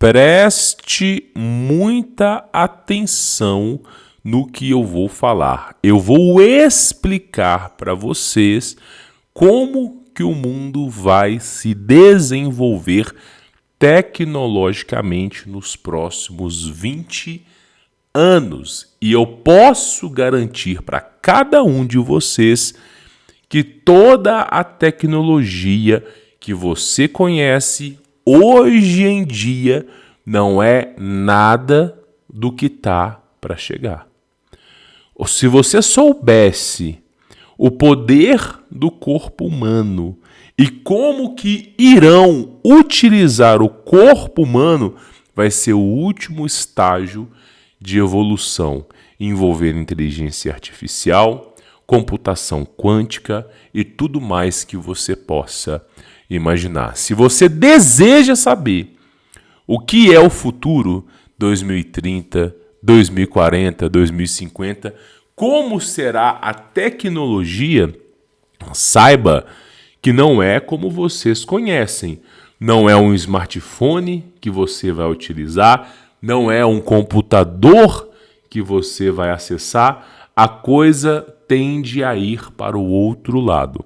Preste muita atenção no que eu vou falar. Eu vou explicar para vocês como que o mundo vai se desenvolver tecnologicamente nos próximos 20 anos. E eu posso garantir para cada um de vocês que toda a tecnologia que você conhece hoje em dia não é nada do que está para chegar. Se você soubesse o poder do corpo humano e como que irão utilizar o corpo humano, vai ser o último estágio de evolução, envolvendo inteligência artificial, computação quântica e tudo mais que você possa imaginar. Se você deseja saber o que é o futuro 2030, 2040, 2050, como será a tecnologia, saiba que não é como vocês conhecem. Não é um smartphone que você vai utilizar, não é um computador que você vai acessar. A coisa tende a ir para o outro lado.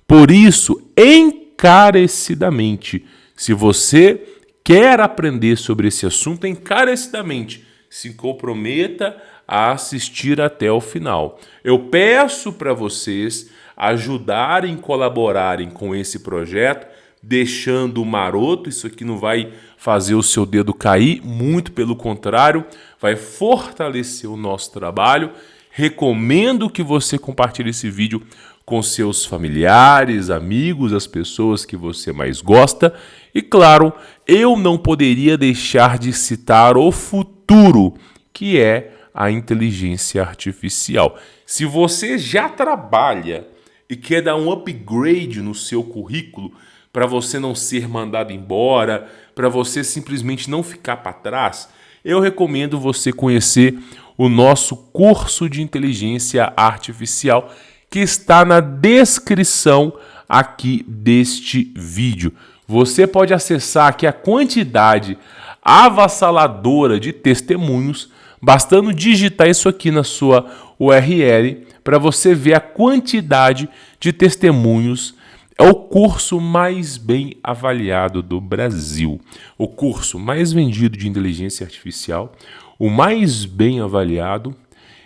Por isso, encarecidamente, se você quer aprender sobre esse assunto, encarecidamente, se comprometa a assistir até o final. Eu peço para vocês ajudarem, colaborarem com esse projeto, deixando maroto. Isso aqui não vai fazer o seu dedo cair, muito pelo contrário, vai fortalecer o nosso trabalho. Recomendo que você compartilhe esse vídeo com seus familiares, amigos, as pessoas que você mais gosta. E claro, eu não poderia deixar de citar o futuro, que é a inteligência artificial. Se você já trabalha e quer dar um upgrade no seu currículo, para você não ser mandado embora, para você simplesmente não ficar para trás, eu recomendo você conhecer o nosso curso de inteligência artificial, que está na descrição aqui deste vídeo. Você pode acessar aqui a quantidade avassaladora de testemunhos, bastando digitar isso aqui na sua URL para você ver a quantidade de testemunhos. É o curso mais bem avaliado do Brasil, o curso mais vendido de inteligência artificial, o mais bem avaliado,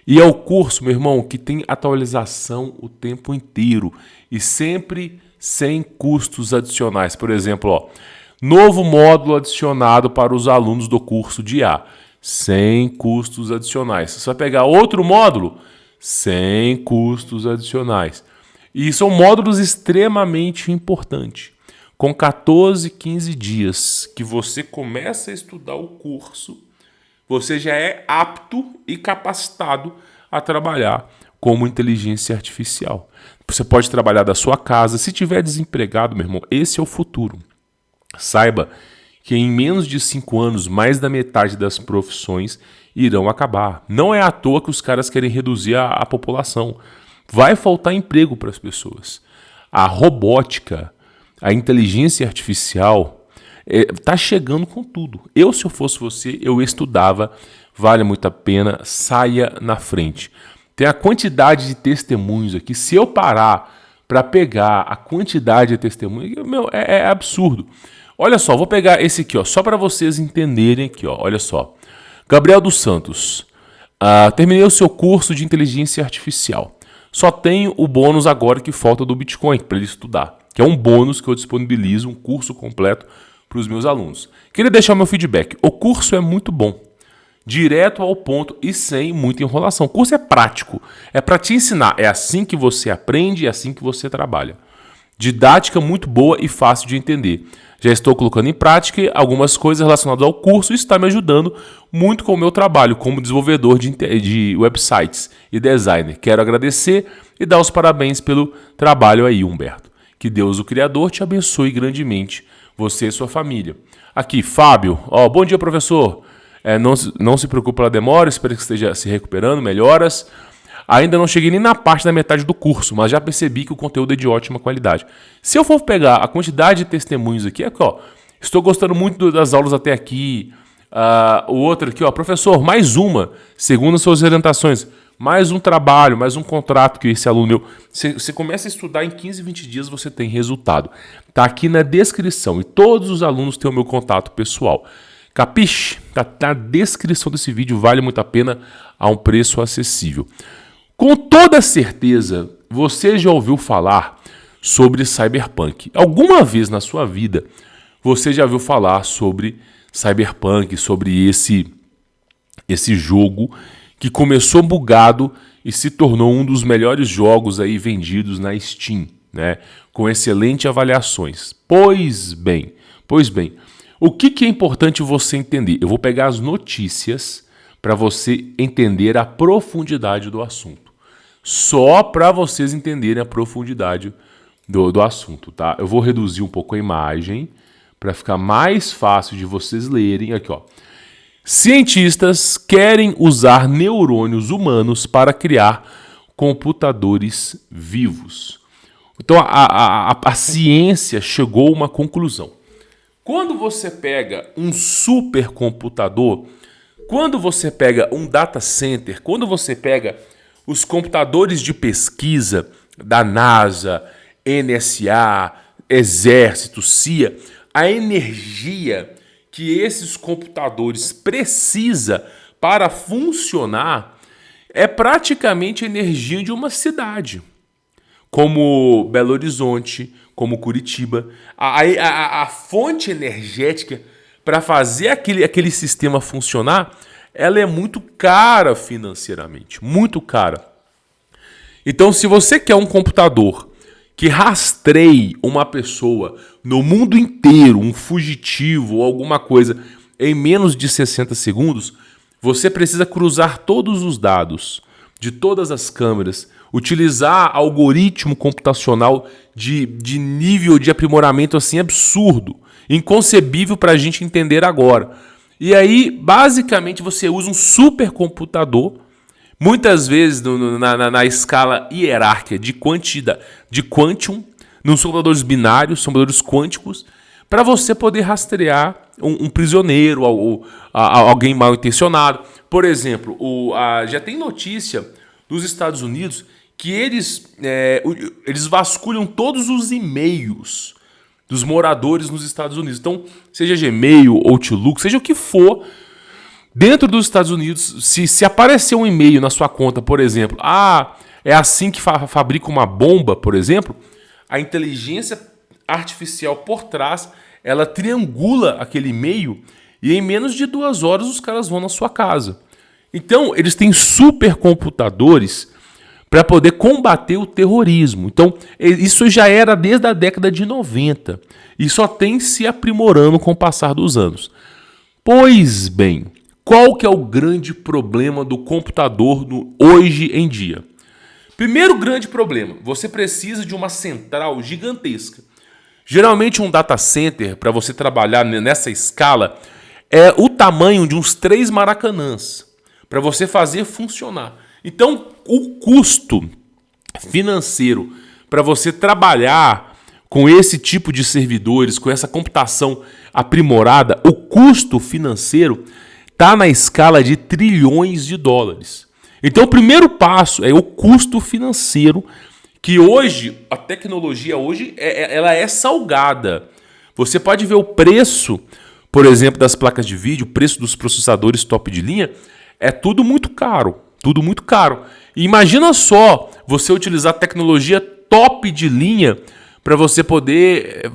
e é o curso, meu irmão, que tem atualização o tempo inteiro e sempre sem custos adicionais. Por exemplo, novo módulo adicionado para os alunos do curso de IA, sem custos adicionais. Você vai pegar outro módulo, sem custos adicionais. E são módulos extremamente importantes. Com 14, 15 dias que você começa a estudar o curso, você já é apto e capacitado a trabalhar como inteligência artificial. Você pode trabalhar da sua casa. Se tiver desempregado, meu irmão, esse é o futuro. Saiba que em menos de 5 anos, mais da metade das profissões irão acabar. Não é à toa que os caras querem reduzir a população. Vai faltar emprego para as pessoas. A robótica, a inteligência artificial está chegando com tudo. Se eu fosse você, eu estudava, vale muito a pena, saia na frente. Tem a quantidade de testemunhos aqui. Se eu parar para pegar a quantidade de testemunhos, é absurdo. Olha só, vou pegar esse aqui, só para vocês entenderem aqui, olha só. Gabriel dos Santos, terminei o seu curso de inteligência artificial. Só tenho o bônus agora que falta do Bitcoin para ele estudar, que é um bônus que eu disponibilizo, um curso completo para os meus alunos. Queria deixar o meu feedback. O curso é muito bom, direto ao ponto e sem muita enrolação. O curso é prático, é para te ensinar. É assim que você aprende, é assim que você trabalha. Didática muito boa e fácil de entender. Já estou colocando em prática algumas coisas relacionadas ao curso e está me ajudando muito com o meu trabalho como desenvolvedor de websites e designer. Quero agradecer e dar os parabéns pelo trabalho aí, Humberto. Que Deus, o Criador, te abençoe grandemente, você e sua família. Aqui, Fábio. Bom dia, professor. Não se preocupe pela demora, espero que esteja se recuperando, melhoras. Ainda não cheguei nem na parte da metade do curso, mas já percebi que o conteúdo é de ótima qualidade. Se eu for pegar a quantidade de testemunhos aqui, Estou gostando muito das aulas até aqui. O outro aqui, ó, professor, mais uma, segundo as suas orientações. Mais um trabalho, mais um contrato que esse aluno meu... Você começa a estudar, em 15, 20 dias você tem resultado. Tá aqui na descrição e todos os alunos têm o meu contato pessoal. Capiche? Tá na descrição desse vídeo, vale muito a pena, a um preço acessível. Com toda certeza, você já ouviu falar sobre Cyberpunk. Alguma vez na sua vida, você já ouviu falar sobre Cyberpunk, sobre esse jogo que começou bugado e se tornou um dos melhores jogos aí vendidos na Steam, né? Com excelentes avaliações. Pois bem, o que é importante você entender? Eu vou pegar as notícias para você entender a profundidade do assunto. Só para vocês entenderem a profundidade do assunto, tá? Eu vou reduzir um pouco a imagem para ficar mais fácil de vocês lerem. Aqui, ó. Cientistas querem usar neurônios humanos para criar computadores vivos. Então, a ciência chegou a uma conclusão. Quando você pega um supercomputador, quando você pega um data center, quando você pega os computadores de pesquisa da NASA, NSA, Exército, CIA, a energia que esses computadores precisam para funcionar é praticamente a energia de uma cidade, como Belo Horizonte, como Curitiba. A fonte energética para fazer aquele sistema funcionar, ela é muito cara financeiramente, muito cara. Então, se você quer um computador que rastreie uma pessoa no mundo inteiro, um fugitivo ou alguma coisa, em menos de 60 segundos, você precisa cruzar todos os dados de todas as câmeras, utilizar algoritmo computacional de nível de aprimoramento assim absurdo, inconcebível para a gente entender agora. E aí, basicamente, você usa um supercomputador, muitas vezes na escala hierárquica de quantum, nos computadores binários, computadores quânticos, para você poder rastrear um prisioneiro, ou alguém mal intencionado. Por exemplo, já tem notícia dos Estados Unidos que eles vasculham todos os e-mails dos moradores nos Estados Unidos. Então, seja Gmail, Outlook, seja o que for, dentro dos Estados Unidos, se aparecer um e-mail na sua conta, por exemplo, é assim que fabrica uma bomba, por exemplo, a inteligência artificial por trás, ela triangula aquele e-mail e em menos de 2 horas os caras vão na sua casa. Então, eles têm supercomputadores para poder combater o terrorismo. Então, isso já era desde a década de 90 e só tem se aprimorando com o passar dos anos. Pois bem, qual que é o grande problema do computador hoje em dia? Primeiro grande problema, você precisa de uma central gigantesca. Geralmente um data center, para você trabalhar nessa escala, é o tamanho de uns 3 Maracanãs, para você fazer funcionar. Então, o custo financeiro para você trabalhar com esse tipo de servidores, com essa computação aprimorada, o custo financeiro está na escala de trilhões de dólares. Então, o primeiro passo é o custo financeiro, que hoje, a tecnologia hoje, ela é salgada. Você pode ver o preço, por exemplo, das placas de vídeo, o preço dos processadores top de linha, é tudo muito caro. Tudo muito caro. E imagina só você utilizar tecnologia top de linha para você poder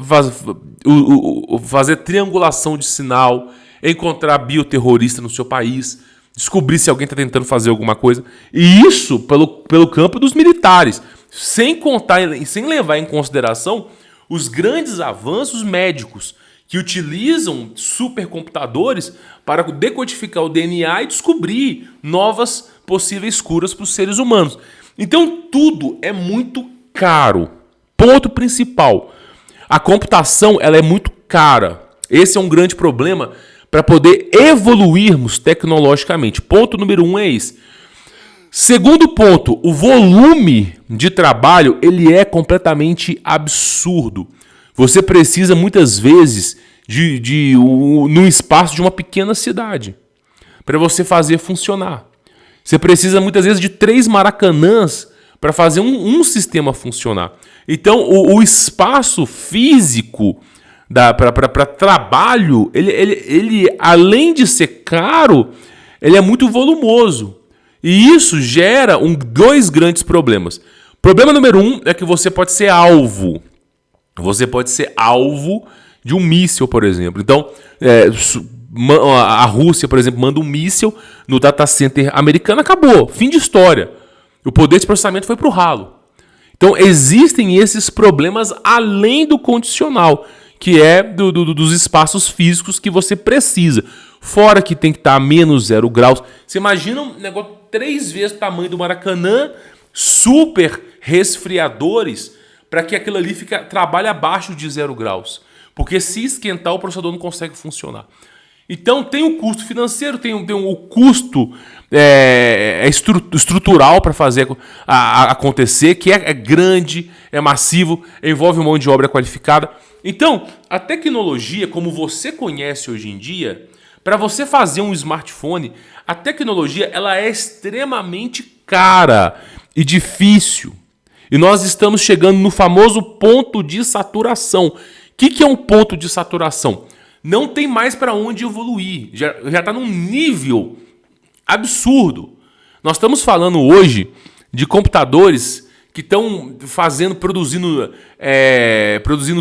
fazer triangulação de sinal, encontrar bioterrorista no seu país, descobrir se alguém está tentando fazer alguma coisa. E isso pelo campo dos militares. Sem contar e sem levar em consideração os grandes avanços médicos que utilizam supercomputadores para decodificar o DNA e descobrir novas possíveis curas para os seres humanos. Então tudo é muito caro. Ponto principal. A computação ela é muito cara. Esse é um grande problema para poder evoluirmos tecnologicamente. Ponto número 1 é esse. Segundo ponto, o volume de trabalho ele é completamente absurdo. Você precisa muitas vezes no espaço de uma pequena cidade para você fazer funcionar. Você precisa muitas vezes de 3 Maracanãs para fazer um sistema funcionar. Então, o espaço físico para trabalho, ele, além de ser caro, ele é muito volumoso. E isso gera 2 grandes problemas. Problema número 1 é que você pode ser alvo. Você pode ser alvo de um míssil, por exemplo. Então, a Rússia, por exemplo, manda um míssil no data center americano, acabou, fim de história. O poder de processamento foi para o ralo. Então, existem esses problemas além do condicional, que é dos espaços físicos que você precisa. Fora que tem que estar a menos 0 graus. Você imagina um negócio 3 vezes o tamanho do Maracanã, super resfriadores, para que aquilo ali trabalhe abaixo de 0 graus. Porque se esquentar, o processador não consegue funcionar. Então tem o custo financeiro, tem o custo estrutural para fazer acontecer, que é grande, é massivo, envolve mão de obra qualificada. Então, a tecnologia, como você conhece hoje em dia, para você fazer um smartphone, a tecnologia ela é extremamente cara e difícil. E nós estamos chegando no famoso ponto de saturação. O que é um ponto de saturação? Não tem mais para onde evoluir. Já está num nível absurdo. Nós estamos falando hoje de computadores que estão produzindo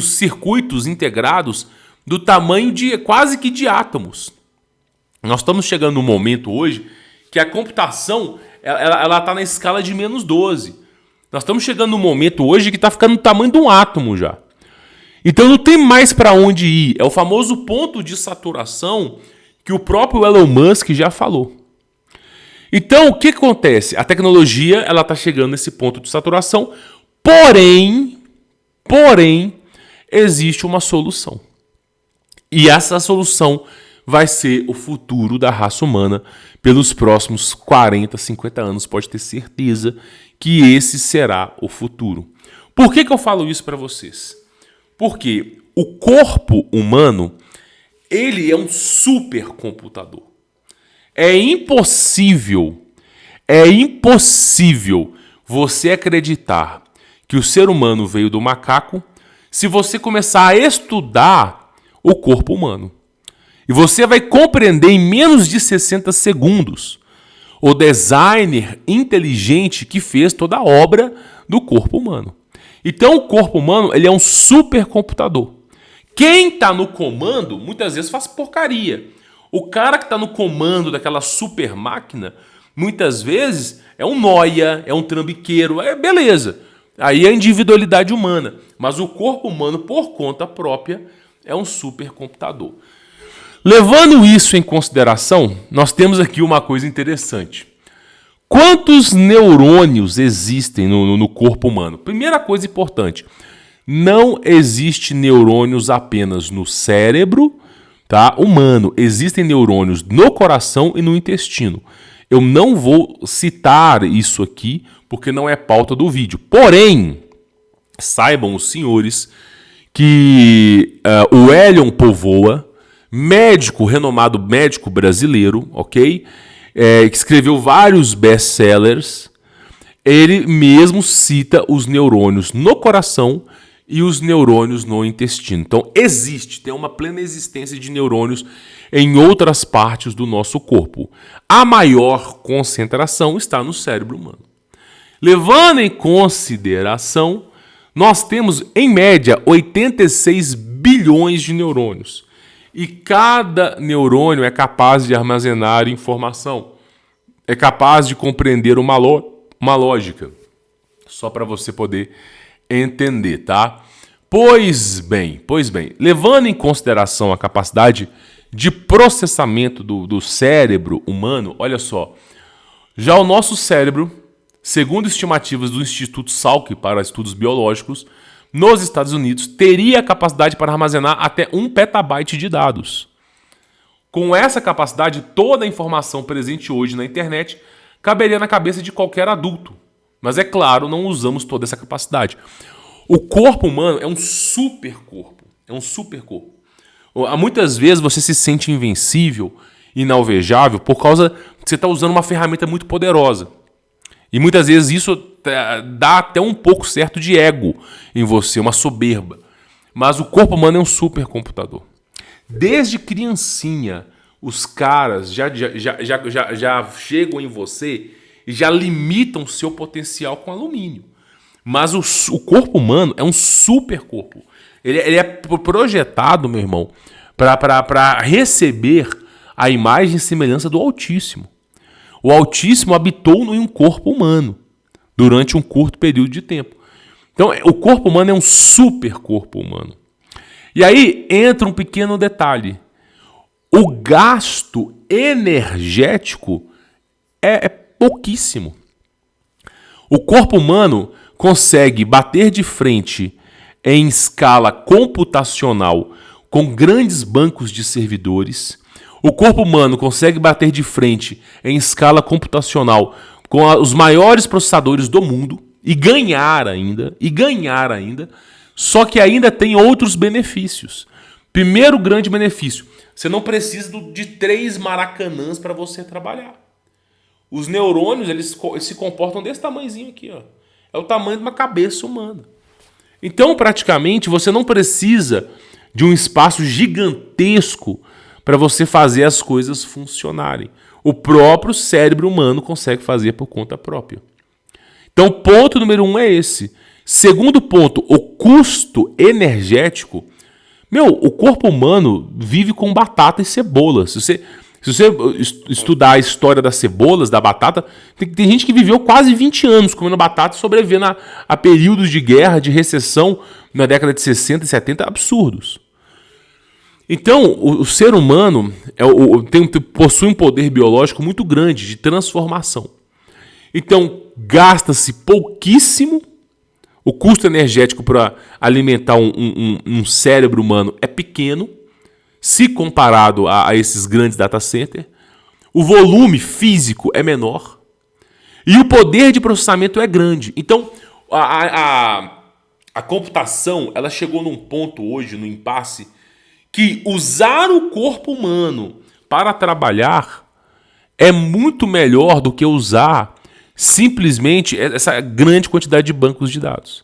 circuitos integrados do tamanho de quase que de átomos. Nós estamos chegando num momento hoje que a computação ela está na escala de -12. Nós estamos chegando num momento hoje que está ficando no tamanho de um átomo já. Então não tem mais para onde ir. É o famoso ponto de saturação que o próprio Elon Musk já falou. Então o que acontece? A tecnologia ela está chegando nesse ponto de saturação, porém, existe uma solução. E essa solução vai ser o futuro da raça humana pelos próximos 40, 50 anos. Pode ter certeza que esse será o futuro. Por que eu falo isso para vocês? Porque o corpo humano, ele é um supercomputador. É impossível você acreditar que o ser humano veio do macaco se você começar a estudar o corpo humano. E você vai compreender em menos de 60 segundos o designer inteligente que fez toda a obra do corpo humano. Então o corpo humano ele é um supercomputador. Quem está no comando muitas vezes faz porcaria. O cara que está no comando daquela super máquina muitas vezes é um nóia, é um trambiqueiro, beleza. Aí é a individualidade humana. Mas o corpo humano, por conta própria, é um supercomputador. Levando isso em consideração, nós temos aqui uma coisa interessante. Quantos neurônios existem no corpo humano? Primeira coisa importante, não existe neurônios apenas no cérebro, tá, humano. Existem neurônios no coração e no intestino. Eu não vou citar isso aqui, porque não é pauta do vídeo. Porém, saibam os senhores que o Elion Povoa, renomado médico brasileiro, ok? Que escreveu vários best-sellers, ele mesmo cita os neurônios no coração e os neurônios no intestino. Então, tem uma plena existência de neurônios em outras partes do nosso corpo. A maior concentração está no cérebro humano. Levando em consideração, nós temos, em média, 86 bilhões de neurônios. E cada neurônio é capaz de armazenar informação. É capaz de compreender uma lógica. Só para você poder entender, tá? Pois bem. Levando em consideração a capacidade de processamento do cérebro humano, olha só. Já o nosso cérebro, segundo estimativas do Instituto Salk para Estudos Biológicos, nos Estados Unidos, teria a capacidade para armazenar até 1 petabyte de dados. Com essa capacidade, toda a informação presente hoje na internet caberia na cabeça de qualquer adulto. Mas é claro, não usamos toda essa capacidade. O corpo humano é um supercorpo. Muitas vezes você se sente invencível, inalvejável, por causa que você está usando uma ferramenta muito poderosa. E muitas vezes isso dá até um pouco certo de ego em você, uma soberba. Mas o corpo humano é um supercomputador. Desde criancinha, os caras já chegam em você e já limitam o seu potencial com alumínio. Mas o corpo humano é um supercorpo. Ele é projetado, meu irmão, para receber a imagem e semelhança do Altíssimo. O Altíssimo habitou em um corpo humano durante um curto período de tempo. Então, o corpo humano é um supercorpo humano. E aí entra um pequeno detalhe. O gasto energético é pouquíssimo. O corpo humano consegue bater de frente em escala computacional com grandes bancos de servidores. O corpo humano consegue bater de frente em escala computacional com os maiores processadores do mundo e ganhar ainda, só que ainda tem outros benefícios. Primeiro grande benefício, você não precisa de 3 maracanãs para você trabalhar. Os neurônios, eles se comportam desse tamanhozinho aqui, ó. É o tamanho de uma cabeça humana. Então, praticamente, você não precisa de um espaço gigantesco para você fazer as coisas funcionarem. O próprio cérebro humano consegue fazer por conta própria. Então, ponto número 1 é esse. Segundo ponto, o custo energético. O corpo humano vive com batata e cebola. Se você estudar a história das cebolas, da batata, tem gente que viveu quase 20 anos comendo batata e sobrevivendo a períodos de guerra, de recessão na década de 60 e 70 absurdos. Então, o ser humano possui um poder biológico muito grande de transformação. Então, gasta-se pouquíssimo, o custo energético para alimentar um cérebro humano é pequeno, se comparado a esses grandes data centers. O volume físico é menor e o poder de processamento é grande. Então, a computação ela chegou num ponto hoje, no impasse, que usar o corpo humano para trabalhar é muito melhor do que usar simplesmente essa grande quantidade de bancos de dados.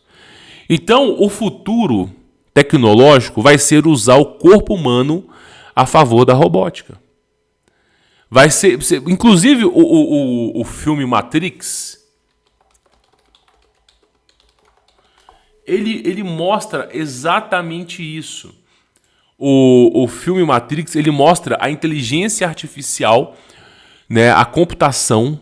Então, o futuro tecnológico vai ser usar o corpo humano a favor da robótica. Vai ser inclusive, o filme Matrix, ele mostra exatamente isso. O filme Matrix, ele mostra a inteligência artificial, né, a computação,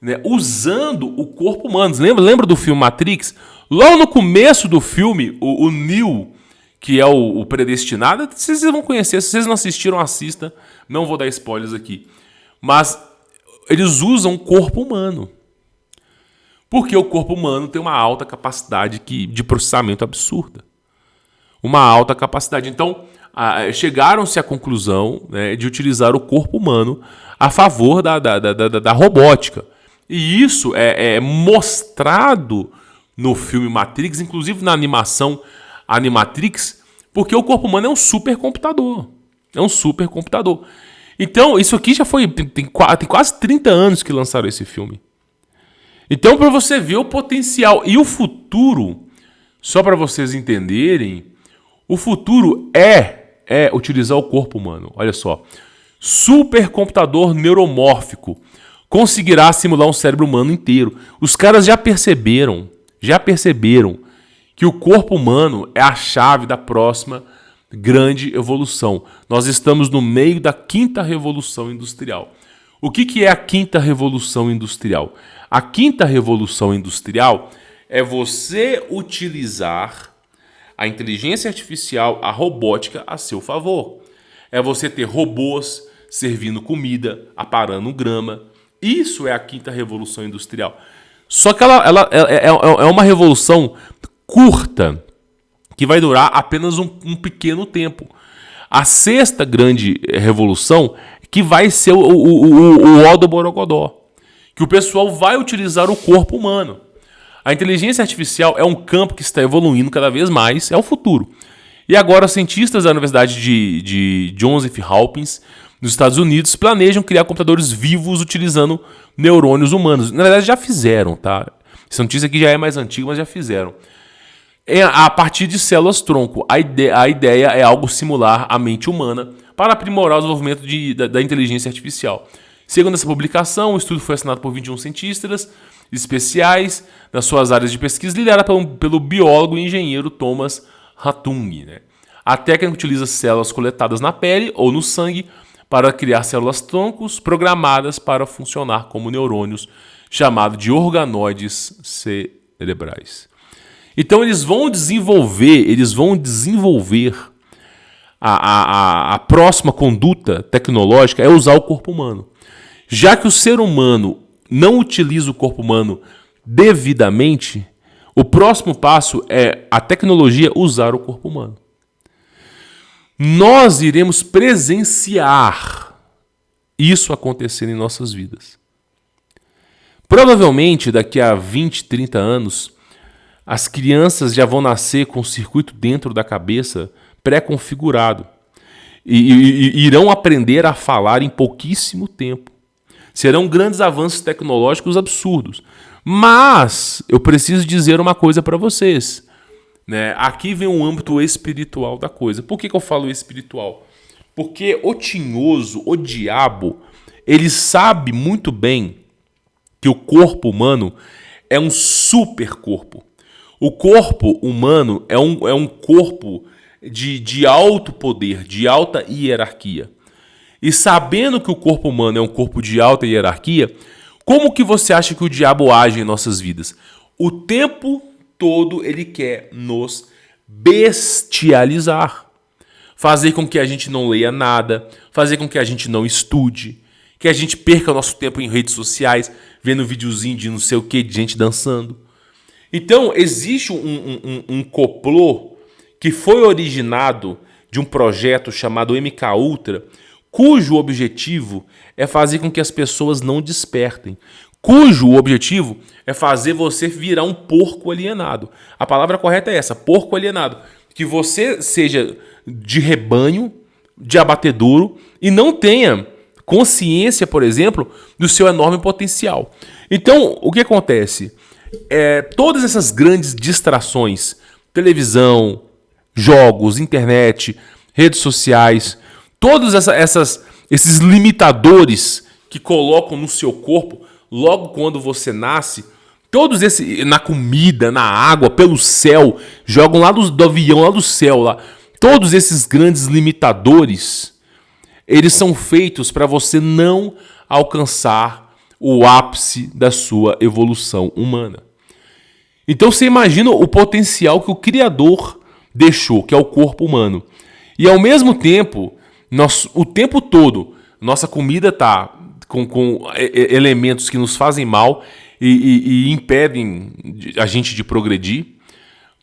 né, usando o corpo humano. Lembra do filme Matrix? Logo no começo do filme, o Neo, que é o predestinado, vocês vão conhecer. Se vocês não assistiram, assista. Não vou dar spoilers aqui. Mas eles usam o corpo humano. Porque o corpo humano tem uma alta capacidade de processamento absurda. Uma alta capacidade. Então, chegaram-se à conclusão, né, de utilizar o corpo humano a favor da robótica. E isso é mostrado no filme Matrix, inclusive na Animatrix, porque o corpo humano é um supercomputador. É um supercomputador. Então, isso aqui já foi... Tem quase 30 anos que lançaram esse filme. Então, para você ver o potencial e o futuro, só para vocês entenderem, o futuro é utilizar o corpo humano. Olha só. Supercomputador neuromórfico conseguirá simular um cérebro humano inteiro. Os caras já perceberam que o corpo humano é a chave da próxima grande evolução. Nós estamos no meio da 5ª revolução industrial. O que é a 5ª revolução industrial? A 5ª revolução industrial é você utilizar a inteligência artificial, a robótica, a seu favor. É você ter robôs servindo comida, aparando grama. Isso é a 5ª revolução industrial. Só que ela é uma revolução curta, que vai durar apenas um pequeno tempo. A 6ª grande revolução, que vai ser o ó do Borogodó, que o pessoal vai utilizar o corpo humano. A inteligência artificial é um campo que está evoluindo cada vez mais, é o futuro. E agora, cientistas da Universidade de Johns Hopkins, nos Estados Unidos, planejam criar computadores vivos utilizando neurônios humanos. Na verdade, já fizeram, tá? Essa notícia aqui já é mais antiga, mas já fizeram. A partir de células-tronco. A ideia é algo similar à mente humana para aprimorar o desenvolvimento da inteligência artificial. Segundo essa publicação, o estudo foi assinado por 21 cientistas especiais nas suas áreas de pesquisa, liderada pelo biólogo e engenheiro Thomas Hartung. Né? A técnica utiliza células coletadas na pele ou no sangue para criar células-troncos programadas para funcionar como neurônios, chamado de organoides cerebrais. Então eles vão desenvolver a próxima conduta tecnológica é usar o corpo humano. Já que o ser humano não utiliza o corpo humano devidamente, o próximo passo é a tecnologia usar o corpo humano. Nós iremos presenciar isso acontecer em nossas vidas. Provavelmente, daqui a 20, 30 anos, as crianças já vão nascer com o circuito dentro da cabeça pré-configurado e irão aprender a falar em pouquíssimo tempo. Serão grandes avanços tecnológicos absurdos. Mas eu preciso dizer uma coisa para vocês. Né? Aqui vem um âmbito espiritual da coisa. Por que eu falo espiritual? Porque o tinhoso, o diabo, ele sabe muito bem que o corpo humano é um super corpo. O corpo humano é um corpo de alto poder, de alta hierarquia. E sabendo que o corpo humano é um corpo de alta hierarquia, como que você acha que o diabo age em nossas vidas? O tempo todo ele quer nos bestializar. Fazer com que a gente não leia nada, fazer com que a gente não estude, que a gente perca nosso tempo em redes sociais, vendo videozinho de não sei o que, de gente dançando. Então, existe um complô que foi originado de um projeto chamado MK Ultra, cujo objetivo é fazer com que as pessoas não despertem, cujo objetivo é fazer você virar um porco alienado. A palavra correta é essa, porco alienado. Que você seja de rebanho, de abatedouro e não tenha consciência, por exemplo, do seu enorme potencial. Então, o que acontece? Todas essas grandes distrações, televisão, jogos, internet, redes sociais, todos esses limitadores que colocam no seu corpo logo quando você nasce, todos esses na comida, na água, pelo céu, jogam lá do avião, lá do céu, lá. Todos esses grandes limitadores, eles são feitos para você não alcançar o ápice da sua evolução humana. Então você imagina o potencial que o Criador deixou, que é o corpo humano. E ao mesmo tempo, o tempo todo, nossa comida está com elementos que nos fazem mal e impedem a gente de progredir.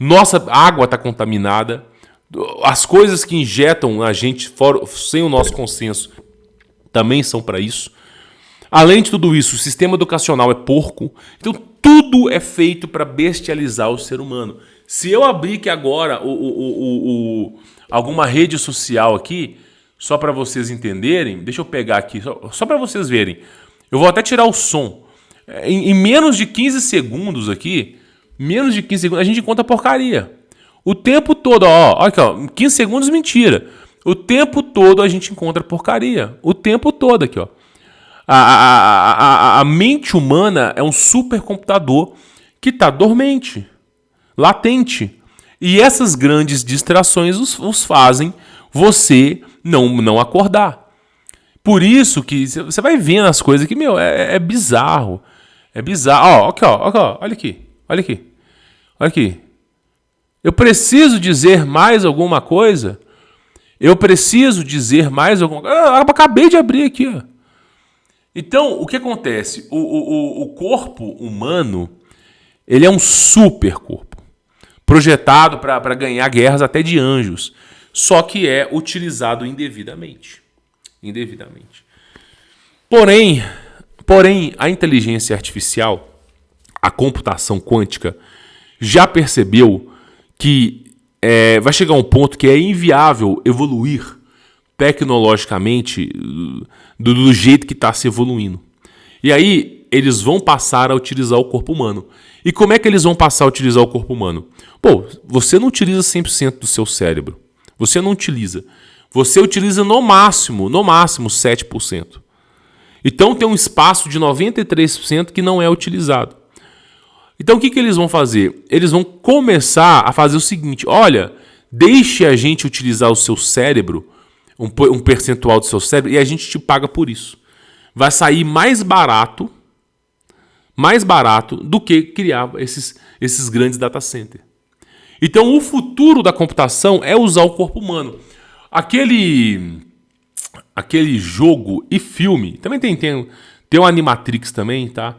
Nossa água está contaminada. As coisas que injetam a gente sem o nosso consenso também são para isso. Além de tudo isso, o sistema educacional é porco. Então, tudo é feito para bestializar o ser humano. Se eu abrir aqui agora alguma rede social aqui, só para vocês entenderem, deixa eu pegar aqui, só para vocês verem. Eu vou até tirar o som. Em menos de 15 segundos aqui, a gente encontra porcaria. O tempo todo, aqui, 15 segundos, mentira. O tempo todo a gente encontra porcaria. O tempo todo aqui, ó. A mente humana é um supercomputador que está dormente, latente. E essas grandes distrações os fazem você não acordar. Por isso que você vai vendo as coisas que, é bizarro. É bizarro. Olha aqui. Eu preciso dizer mais alguma coisa? Eu acabei de abrir aqui, ó. Então, o que acontece? O corpo humano, ele é um super corpo, projetado para ganhar guerras até de anjos, só que é utilizado indevidamente. Porém, a inteligência artificial, a computação quântica, já percebeu que vai chegar um ponto que é inviável evoluir tecnologicamente do jeito que está se evoluindo. E aí eles vão passar a utilizar o corpo humano. E como é que eles vão passar a utilizar o corpo humano? Pô, você não utiliza 100% do seu cérebro. Você não utiliza. Você utiliza no máximo 7%. Então tem um espaço de 93% que não é utilizado. Então o que eles vão fazer? Eles vão começar a fazer o seguinte: olha, deixe a gente utilizar o seu cérebro, um percentual do seu cérebro, e a gente te paga por isso. Vai sair mais barato do que criar esses grandes data centers. Então o futuro da computação é usar o corpo humano. Aquele jogo e filme, também tem o Animatrix também, tá?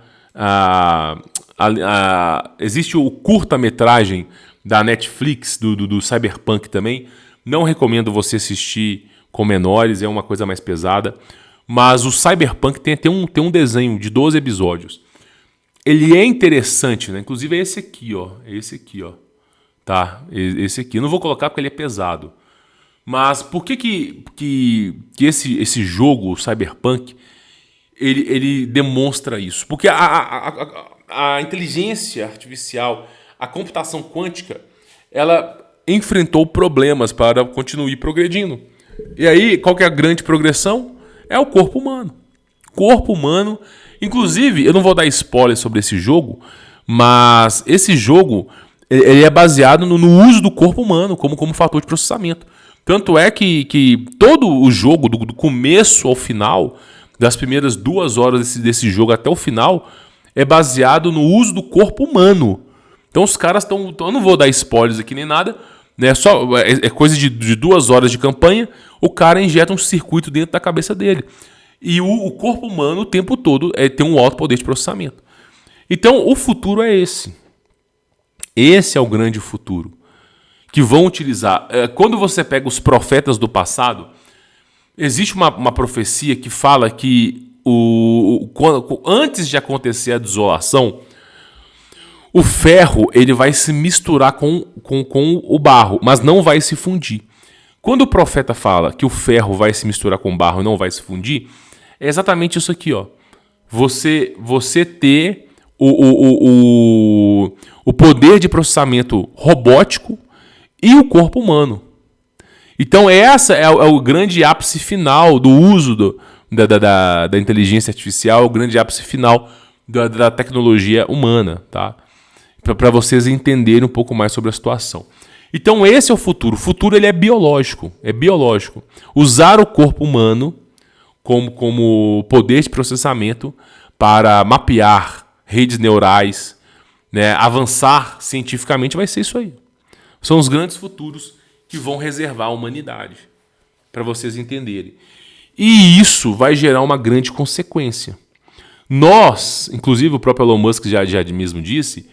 Existe o curta-metragem da Netflix, do Cyberpunk também. Não recomendo você assistir com menores, é uma coisa mais pesada. Mas o Cyberpunk tem um desenho de 12 episódios. Ele é interessante, né? Inclusive é esse aqui, ó. Tá? Esse aqui. Eu não vou colocar porque ele é pesado. Mas por que esse jogo, o Cyberpunk, ele demonstra isso? Porque a inteligência artificial, a computação quântica, ela enfrentou problemas para continuar progredindo. E aí, qual que é a grande progressão? É o corpo humano. Corpo humano. Inclusive, eu não vou dar spoiler sobre esse jogo, mas esse jogo ele é baseado no uso do corpo humano como fator de processamento. Tanto é que todo o jogo, do começo ao final, das primeiras 2 horas desse jogo até o final, é baseado no uso do corpo humano. Então os caras estão... Eu não vou dar spoilers aqui nem nada, né? É coisa de 2 horas de campanha, o cara injeta um circuito dentro da cabeça dele. E o corpo humano o tempo todo tem um alto poder de processamento. Então o futuro é esse. Esse é o grande futuro. Que vão utilizar... Quando você pega os profetas do passado, existe uma profecia que fala que antes de acontecer a desolação, o ferro ele vai se misturar com o barro, mas não vai se fundir. Quando o profeta fala que o ferro vai se misturar com o barro e não vai se fundir, é exatamente isso aqui, ó. Você ter o poder de processamento robótico e o corpo humano. Então essa é o grande ápice final do uso da inteligência artificial, o grande ápice final da tecnologia humana, tá? Para vocês entenderem um pouco mais sobre a situação. Então esse é o futuro. O futuro ele é biológico. Usar o corpo humano como poder de processamento para mapear redes neurais, né, avançar cientificamente, vai ser isso aí. São os grandes futuros que vão reservar a humanidade, para vocês entenderem. E isso vai gerar uma grande consequência. Nós, inclusive o próprio Elon Musk já mesmo disse,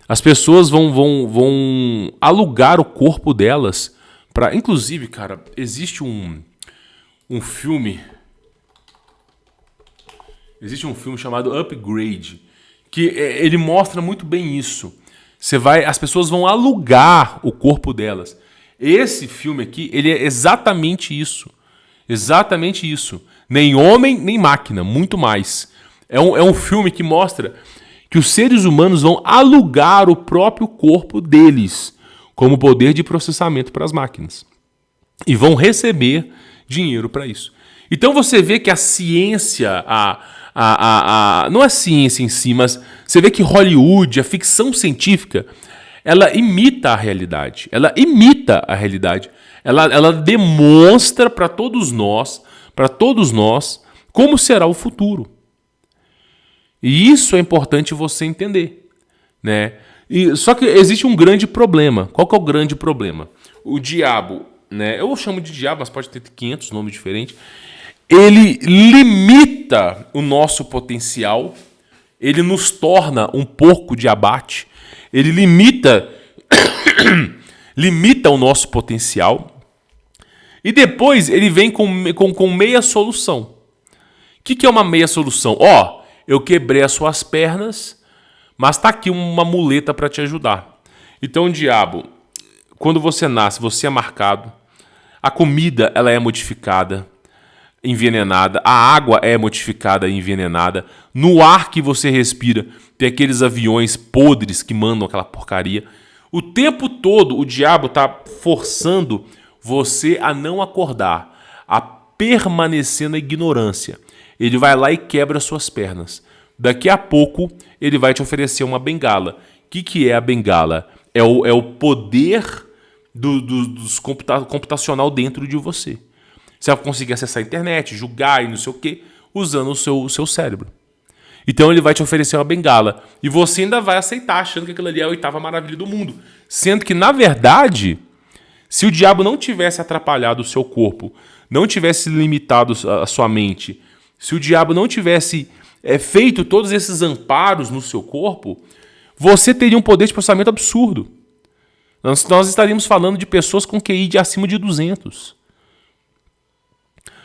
as pessoas vão alugar o corpo delas para... Inclusive, cara, existe um filme... Existe um filme chamado Upgrade, que ele mostra muito bem isso. As pessoas vão alugar o corpo delas. Esse filme aqui, ele é exatamente isso. Exatamente isso. Nem homem, nem máquina, muito mais. É um filme que mostra que os seres humanos vão alugar o próprio corpo deles como poder de processamento para as máquinas. E vão receber dinheiro para isso. Então você vê que a ciência, não a ciência em si, mas você vê que Hollywood, a ficção científica, ela imita a realidade. Ela demonstra para todos nós, como será o futuro. E isso é importante você entender, né? Só que existe um grande problema. Qual que é o grande problema? O diabo, né? Eu chamo de diabo, mas pode ter 500 nomes diferentes. Ele limita o nosso potencial, ele nos torna um porco de abate, ele limita o nosso potencial e depois ele vem com meia solução. O que é uma meia solução? Eu quebrei as suas pernas, mas está aqui uma muleta para te ajudar. Então, diabo, quando você nasce, você é marcado. A comida, ela é modificada, envenenada. A água é modificada e envenenada. No ar que você respira, tem aqueles aviões podres que mandam aquela porcaria. O tempo todo, o diabo está forçando você a não acordar, a permanecer na ignorância. Ele vai lá e quebra suas pernas. Daqui a pouco, ele vai te oferecer uma bengala. O que é a bengala? É o poder dos computacional dentro de você. Você vai conseguir acessar a internet, julgar e não sei o quê, usando o seu cérebro. Então ele vai te oferecer uma bengala. E você ainda vai aceitar, achando que aquilo ali é a oitava maravilha do mundo. Sendo que, na verdade, se o diabo não tivesse atrapalhado o seu corpo, não tivesse limitado a sua mente, se o diabo não tivesse feito todos esses amparos no seu corpo, você teria um poder de processamento absurdo. Nós estaríamos falando de pessoas com QI de acima de 200.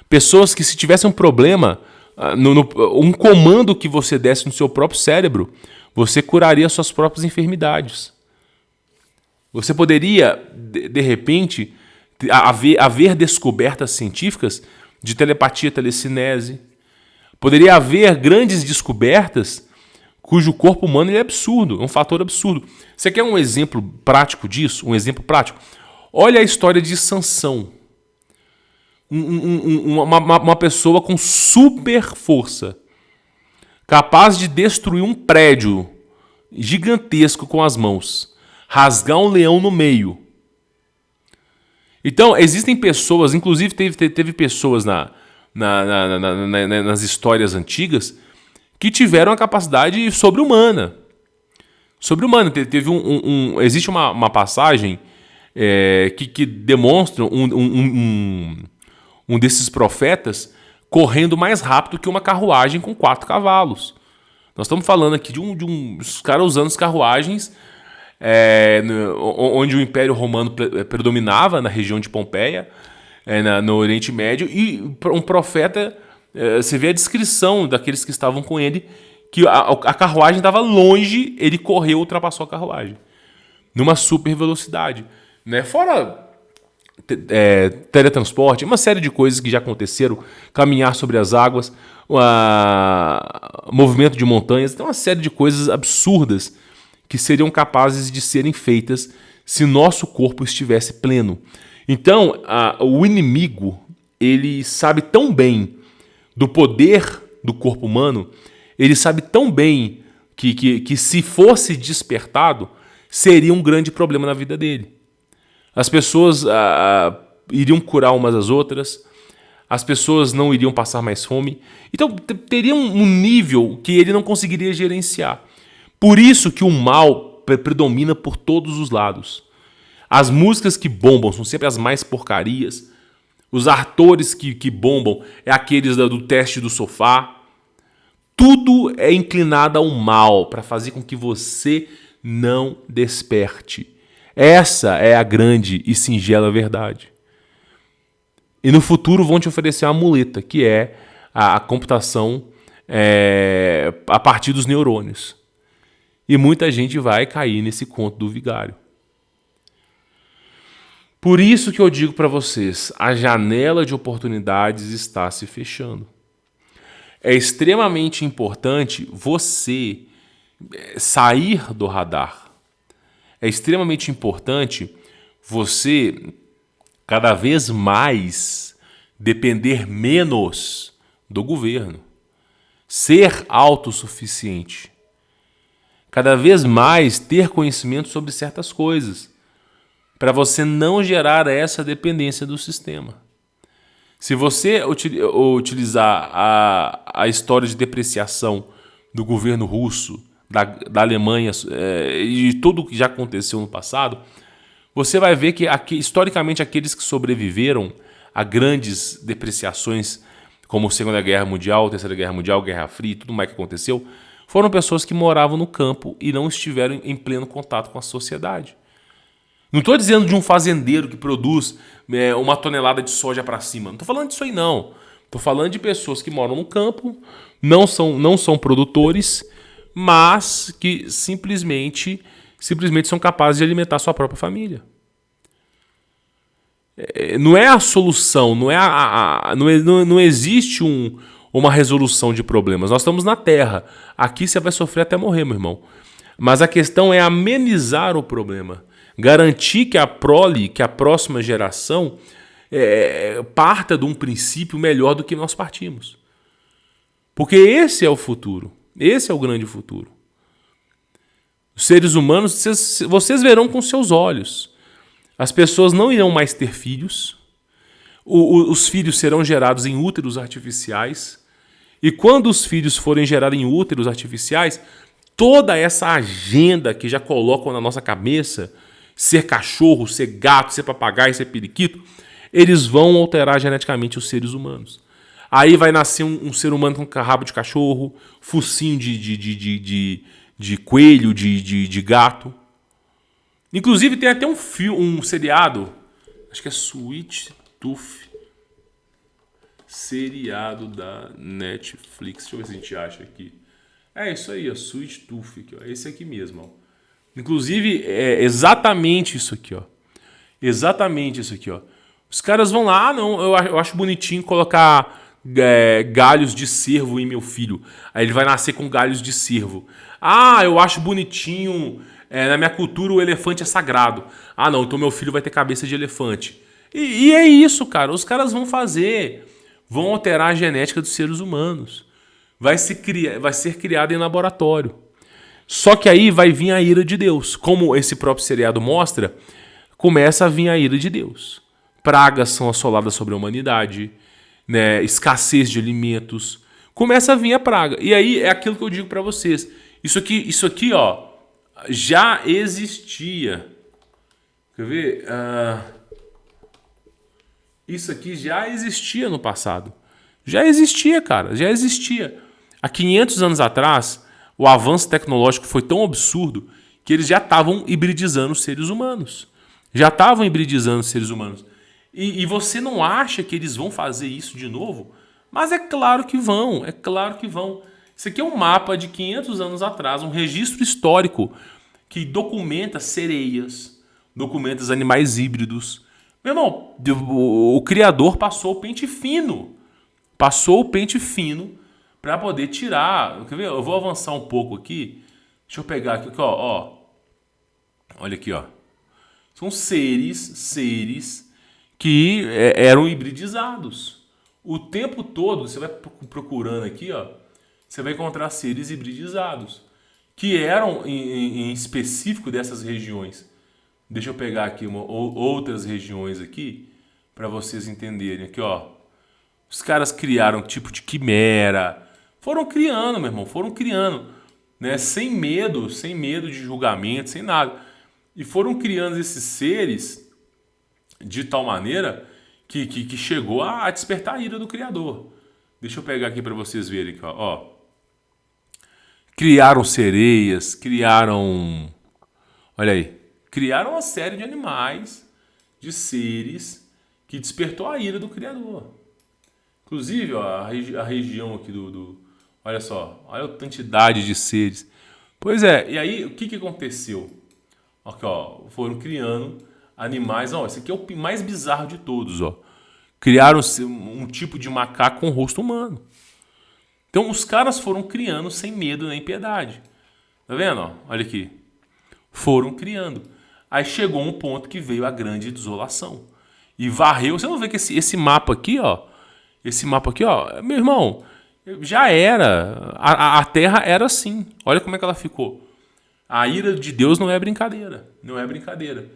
Pessoas que, se tivessem um problema, um comando que você desse no seu próprio cérebro, você curaria suas próprias enfermidades. Você poderia, de repente, haver descobertas científicas de telepatia, telecinese. Poderia haver grandes descobertas cujo corpo humano é absurdo, é um fator absurdo. Você quer um exemplo prático disso? Um exemplo prático? Olha a história de Sansão. Uma pessoa com super força, capaz de destruir um prédio gigantesco com as mãos, rasgar um leão no meio. Então, existem pessoas, inclusive teve pessoas nas histórias antigas que tiveram a capacidade sobre-humana. Sobre-humana. Existe uma passagem que demonstra um desses profetas correndo mais rápido que uma carruagem com 4 cavalos. Nós estamos falando aqui de uns caras usando as carruagens onde o Império Romano predominava, na região de Pompeia, no Oriente Médio, e um profeta, você vê a descrição daqueles que estavam com ele, que a carruagem estava longe, ele correu, ultrapassou a carruagem, numa super velocidade. Né? Fora teletransporte, uma série de coisas que já aconteceram, caminhar sobre as águas, movimento de montanhas, tem uma série de coisas absurdas que seriam capazes de serem feitas se nosso corpo estivesse pleno. Então, o inimigo, ele sabe tão bem do poder do corpo humano, ele sabe tão bem que se fosse despertado, seria um grande problema na vida dele. As pessoas iriam curar umas às outras, as pessoas não iriam passar mais fome. Então, teria um nível que ele não conseguiria gerenciar. Por isso que o mal predomina por todos os lados. As músicas que bombam são sempre as mais porcarias. Os atores que bombam é aqueles do teste do sofá. Tudo é inclinado ao mal para fazer com que você não desperte. Essa é a grande e singela verdade. E no futuro vão te oferecer uma muleta, que é a computação a partir dos neurônios. E muita gente vai cair nesse conto do vigário. Por isso que eu digo para vocês, a janela de oportunidades está se fechando. É extremamente importante você sair do radar. É extremamente importante você cada vez mais depender menos do governo. Ser autossuficiente. Cada vez mais ter conhecimento sobre certas coisas, para você não gerar essa dependência do sistema. Se você utilizar a história de depreciação do governo russo, da Alemanha e de tudo o que já aconteceu no passado, você vai ver que historicamente aqueles que sobreviveram a grandes depreciações, como a Segunda Guerra Mundial, Terceira Guerra Mundial, Guerra Fria e tudo mais que aconteceu, foram pessoas que moravam no campo e não estiveram em pleno contato com a sociedade. Não estou dizendo de um fazendeiro que produz 1 tonelada de soja para cima. Não estou falando disso aí, não. Estou falando de pessoas que moram no campo, não são produtores, mas que simplesmente são capazes de alimentar sua própria família. não é a solução, não existe uma resolução de problemas. Nós estamos na Terra. Aqui você vai sofrer até morrer, meu irmão. Mas a questão é amenizar o problema. Garantir que a prole, que a próxima geração, parta de um princípio melhor do que nós partimos. Porque esse é o futuro. Esse é o grande futuro. Os seres humanos, vocês verão com seus olhos. As pessoas não irão mais ter filhos. Os filhos serão gerados em úteros artificiais. E quando os filhos forem gerados em úteros artificiais, toda essa agenda que já colocam na nossa cabeça, ser cachorro, ser gato, ser papagaio, ser periquito, eles vão alterar geneticamente os seres humanos. Aí vai nascer um ser humano com rabo de cachorro, focinho de coelho, de gato. Inclusive tem até um seriado, acho que é Sweet Tooth, seriado da Netflix. Deixa eu ver se a gente acha aqui. É isso aí, ó, Sweet Tooth, aqui, ó, esse aqui mesmo. Ó. Inclusive é exatamente isso aqui, ó. Exatamente isso aqui, ó. Os caras vão lá, não, eu acho bonitinho colocar galhos de cervo em meu filho. Aí ele vai nascer com galhos de cervo. Ah, eu acho bonitinho. Na minha cultura o elefante é sagrado. Ah, não, então meu filho vai ter cabeça de elefante. E é isso, cara. Os caras vão fazer. Vão alterar a genética dos seres humanos. Vai ser criado em laboratório. Só que aí vai vir a ira de Deus. Como esse próprio seriado mostra, começa a vir a ira de Deus. Pragas são assoladas sobre a humanidade, né? Escassez de alimentos. Começa a vir a praga. E aí é aquilo que eu digo para vocês. Isso aqui, ó, já existia. Quer ver? Isso aqui já existia no passado. Já existia, cara. Já existia. Há 500 anos atrás, o avanço tecnológico foi tão absurdo que eles já estavam hibridizando os seres humanos. Já estavam hibridizando os seres humanos. E você não acha que eles vão fazer isso de novo? Mas é claro que vão. É claro que vão. Isso aqui é um mapa de 500 anos atrás, um registro histórico que documenta sereias, documenta os animais híbridos. Meu irmão, o criador passou o pente fino. Passou o pente fino para poder tirar. Quer ver? Eu vou avançar um pouco aqui. Deixa eu pegar aqui, ó. Olha aqui, ó. São seres que eram hibridizados. O tempo todo, você vai procurando aqui, ó, você vai encontrar seres hibridizados, que eram em específico dessas regiões. Deixa eu pegar aqui outras regiões aqui, para vocês entenderem. Aqui, ó. Os caras criaram um tipo de quimera. Foram criando, meu irmão, foram criando, né? Sem medo de julgamento, sem nada. E foram criando esses seres de tal maneira que chegou a despertar a ira do Criador. Deixa eu pegar aqui para vocês verem. Ó. Criaram sereias, olha aí. Criaram uma série de animais, de seres, que despertou a ira do Criador. Inclusive, ó, a região aqui olha só, olha a quantidade de seres. Pois é, e aí o que aconteceu? Aqui, ó, foram criando animais. Ó, esse aqui é o mais bizarro de todos, ó. Criaram um tipo de macaco com rosto humano. Então os caras foram criando sem medo nem piedade. Tá vendo? Ó? Olha aqui. Foram criando. Aí chegou um ponto que veio a grande desolação. E varreu. Você não vê que esse mapa aqui, ó. Esse mapa aqui, ó. Meu irmão, já era. A Terra era assim. Olha como é que ela ficou. A ira de Deus não é brincadeira. Não é brincadeira.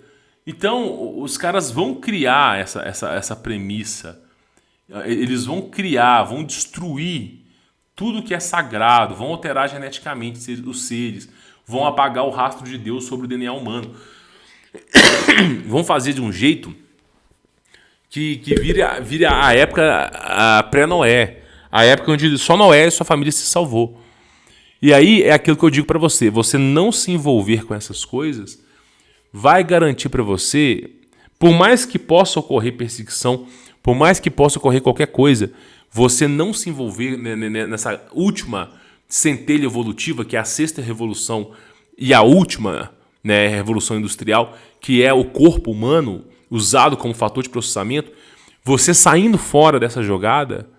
Então, os caras vão criar essa premissa. Eles vão criar, vão destruir tudo que é sagrado, vão alterar geneticamente os seres, vão apagar o rastro de Deus sobre o DNA humano. Vão fazer de um jeito que vire a época pré-Noé, a época onde só Noé e sua família se salvou. E aí é aquilo que eu digo para você, você não se envolver com essas coisas vai garantir para você, por mais que possa ocorrer perseguição, por mais que possa ocorrer qualquer coisa, você não se envolver nessa última centelha evolutiva, que é a sexta revolução, e a última, né, revolução industrial, que é o corpo humano, usado como fator de processamento, você saindo fora dessa jogada,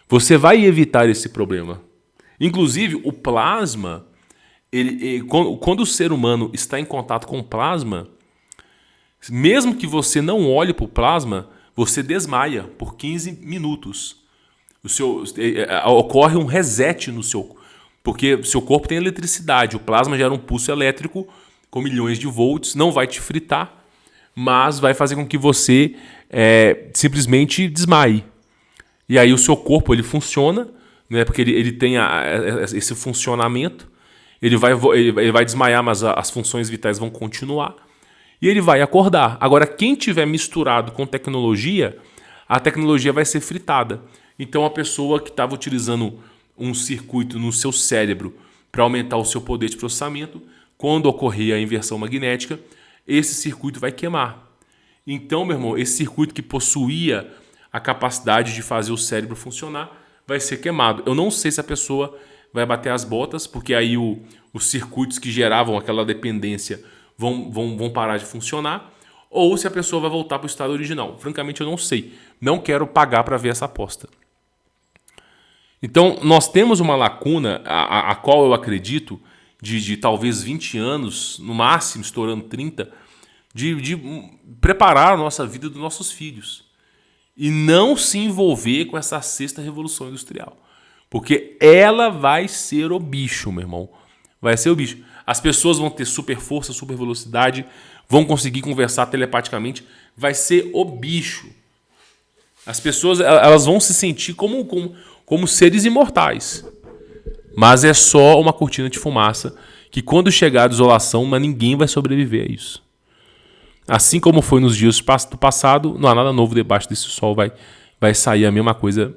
você vai evitar esse problema. Inclusive, o plasma, quando o ser humano está em contato com o plasma, mesmo que você não olhe para o plasma, você desmaia por 15 minutos. Ocorre um reset no seu corpo, porque o seu corpo tem eletricidade. O plasma gera um pulso elétrico com milhões de volts, não vai te fritar, mas vai fazer com que você simplesmente desmaie. E aí o seu corpo ele funciona, né, porque ele tem esse funcionamento, ele vai desmaiar, mas as funções vitais vão continuar, e ele vai acordar. Agora, quem tiver misturado com tecnologia, a tecnologia vai ser fritada. Então, a pessoa que estava utilizando um circuito no seu cérebro para aumentar o seu poder de processamento, quando ocorrer a inversão magnética, esse circuito vai queimar. Então, meu irmão, esse circuito que possuía a capacidade de fazer o cérebro funcionar vai ser queimado. Eu não sei se a pessoa vai bater as botas, porque aí os circuitos que geravam aquela dependência vão parar de funcionar, ou se a pessoa vai voltar para o estado original. Francamente, eu não sei. Não quero pagar para ver essa aposta. Então, nós temos uma lacuna, a qual eu acredito, de talvez 20 anos, no máximo, estourando 30, de preparar a nossa vida dos nossos filhos. E não se envolver com essa sexta revolução industrial. Porque ela vai ser o bicho, meu irmão. Vai ser o bicho. As pessoas vão ter super força, super velocidade, vão conseguir conversar telepaticamente. Vai ser o bicho. As pessoas elas vão se sentir como seres imortais. Mas é só uma cortina de fumaça que quando chegar a desolação, mas ninguém vai sobreviver a isso. Assim como foi nos dias do passado, não há nada novo debaixo desse sol. Vai sair a mesma coisa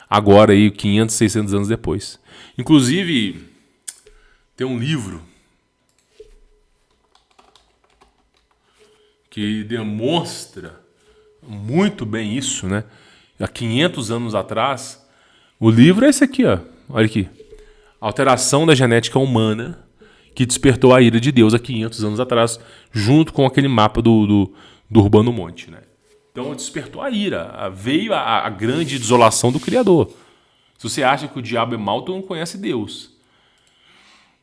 agora, aí, 500, 600 anos depois. Inclusive, tem um livro que demonstra muito bem isso, né? Há 500 anos atrás, o livro é esse aqui, ó. Olha aqui. Alteração da Genética Humana, que despertou a ira de Deus há 500 anos atrás, junto com aquele mapa do Urbano Monte, né? Então despertou a ira, veio a grande desolação do Criador. Se você acha que o diabo é mau, tu não conhece Deus.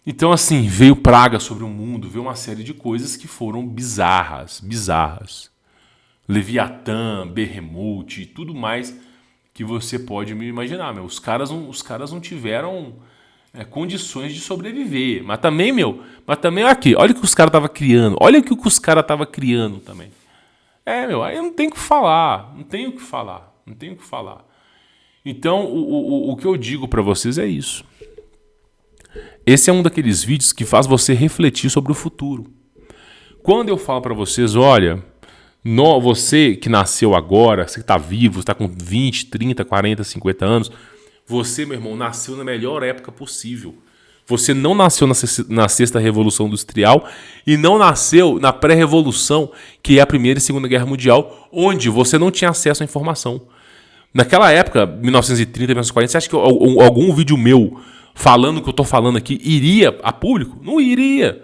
Então, assim, veio praga sobre o mundo, veio uma série de coisas que foram bizarras. Leviatã, Behemoth e tudo mais que você pode me imaginar, meu. Os caras não tiveram condições de sobreviver. Mas também, aqui, olha o que os caras estavam criando. Olha o que os caras estavam criando também. Aí eu não tenho o que falar. Então, o que eu digo para vocês é isso. Esse é um daqueles vídeos que faz você refletir sobre o futuro. Quando eu falo para vocês, olha, você que nasceu agora, você que está vivo, está com 20, 30, 40, 50 anos, você, meu irmão, nasceu na melhor época possível. Você não nasceu na sexta revolução industrial e não nasceu na pré-revolução, que é a Primeira e Segunda Guerra Mundial, onde você não tinha acesso à informação. Naquela época, 1930, 1940, você acha que algum vídeo meu falando o que eu estou falando aqui iria a público? Não iria.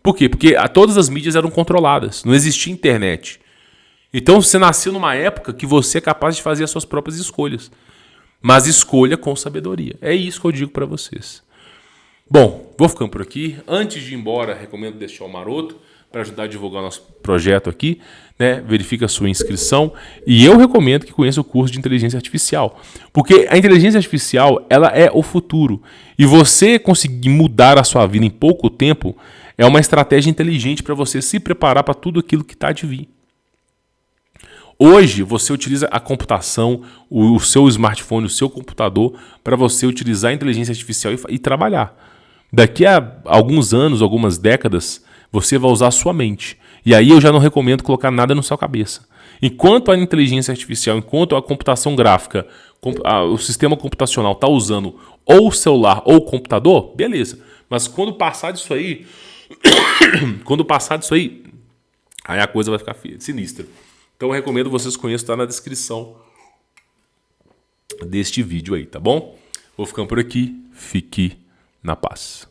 Por quê? Porque todas as mídias eram controladas. Não existia internet. Então você nasceu numa época que você é capaz de fazer as suas próprias escolhas. Mas escolha com sabedoria. É isso que eu digo para vocês. Bom, vou ficando por aqui. Antes de ir embora, recomendo deixar o maroto para ajudar a divulgar o nosso projeto aqui, né? Verifica a sua inscrição. E eu recomendo que conheça o curso de inteligência artificial. Porque a inteligência artificial, ela é o futuro. E você conseguir mudar a sua vida em pouco tempo é uma estratégia inteligente para você se preparar para tudo aquilo que está de vir. Hoje, você utiliza a computação, o seu smartphone, o seu computador, para você utilizar a inteligência artificial e trabalhar. Daqui a alguns anos, algumas décadas, você vai usar a sua mente. E aí eu já não recomendo colocar nada na sua cabeça. Enquanto a inteligência artificial, enquanto a computação gráfica, o sistema computacional está usando ou o celular ou o computador, beleza. Mas quando passar disso aí, aí a coisa vai ficar sinistra. Então eu recomendo vocês conheçam, está na descrição deste vídeo aí, tá bom? Vou ficando por aqui, fique na paz.